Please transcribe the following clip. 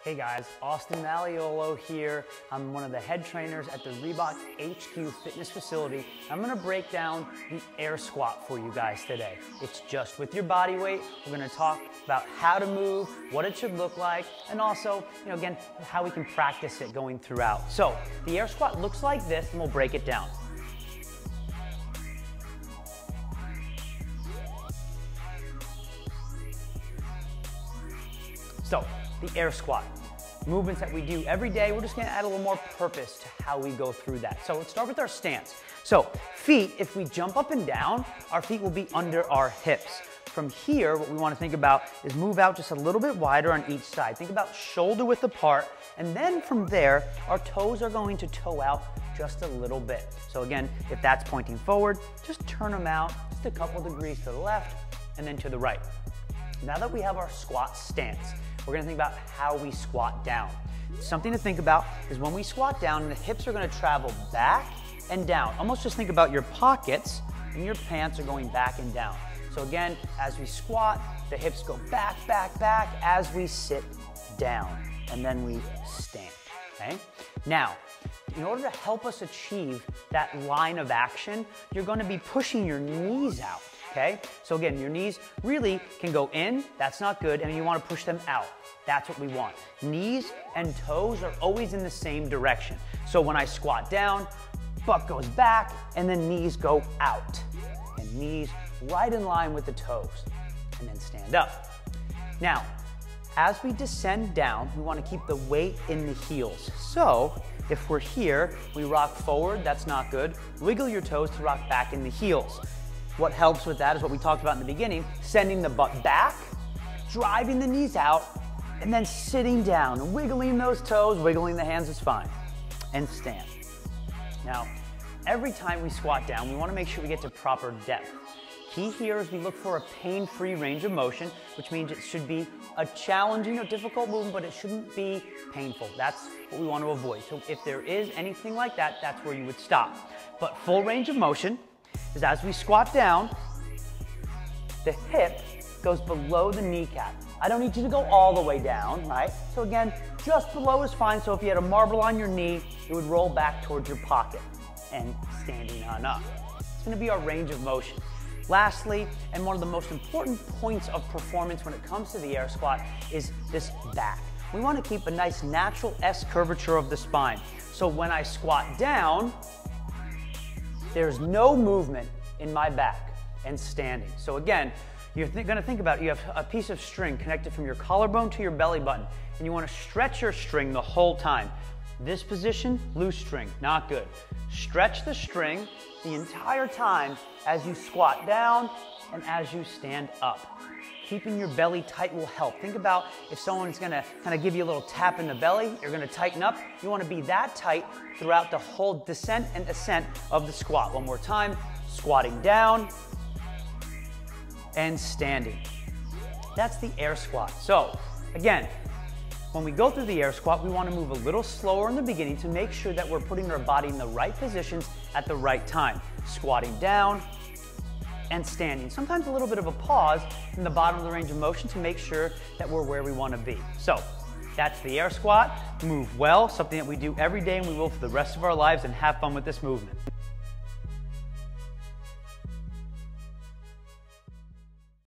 Hey guys, Austin Malleolo here. I'm one of the head trainers at the Reebok HQ fitness facility. I'm gonna break down the air squat for you guys today. It's just with your body weight. We're gonna talk about how to move, what it should look like, and also, again, how we can practice it going throughout. So the air squat looks like this, and we'll break it down. So, the air squat. Movements that we do every day, we're just gonna add a little more purpose to how we go through that. So let's start with our stance. So feet, if we jump up and down, our feet will be under our hips. From here, what we wanna think about is move out just a little bit wider on each side. Think about shoulder width apart, and then from there, our toes are going to toe out just a little bit. So again, if that's pointing forward, just turn them out just a couple degrees to the left and then to the right. Now that we have our squat stance, we're gonna think about how we squat down. Something to think about is when we squat down, the hips are gonna travel back and down. Almost just think about your pockets and your pants are going back and down. So again, as we squat, the hips go back, back, back as we sit down, and then we stand, okay? Now, in order to help us achieve that line of action, you're gonna be pushing your knees out. Okay? So again, your knees really can go in, that's not good, and you want to push them out. That's what we want. Knees and toes are always in the same direction. So when I squat down, butt goes back, and then knees go out. And knees right in line with the toes, and then stand up. Now, as we descend down, we want to keep the weight in the heels. So if we're here, we rock forward, that's not good. Wiggle your toes to rock back in the heels. What helps with that is what we talked about in the beginning, sending the butt back, driving the knees out, and then sitting down, wiggling those toes, wiggling the hands is fine, and stand. Now, every time we squat down, we want to make sure we get to proper depth. Key here is we look for a pain-free range of motion, which means it should be a challenging or difficult movement, but it shouldn't be painful. That's what we want to avoid. So if there is anything like that, that's where you would stop. But full range of motion is as we squat down, the hip goes below the kneecap. I don't need you to go all the way down, right? So again, just below is fine. So if you had a marble on your knee, it would roll back towards your pocket and standing on up. It's gonna be our range of motion. Lastly, and one of the most important points of performance when it comes to the air squat is this back. We wanna keep a nice natural S curvature of the spine. So when I squat down, there's no movement in my back and standing. So again, you're gonna think about it. You have a piece of string connected from your collarbone to your belly button, and you wanna stretch your string the whole time. This position, loose string, not good. Stretch the string the entire time as you squat down and as you stand up. Keeping your belly tight will help. Think about if someone's gonna kind of give you a little tap in the belly, you're gonna tighten up. You wanna be that tight throughout the whole descent and ascent of the squat. One more time, squatting down and standing. That's the air squat. So again, when we go through the air squat, we wanna move a little slower in the beginning to make sure that we're putting our body in the right positions at the right time. Squatting down and standing. Sometimes a little bit of a pause in the bottom of the range of motion to make sure that we're where we want to be. So that's the air squat. Move well, something that we do every day and we will for the rest of our lives, and have fun with this movement.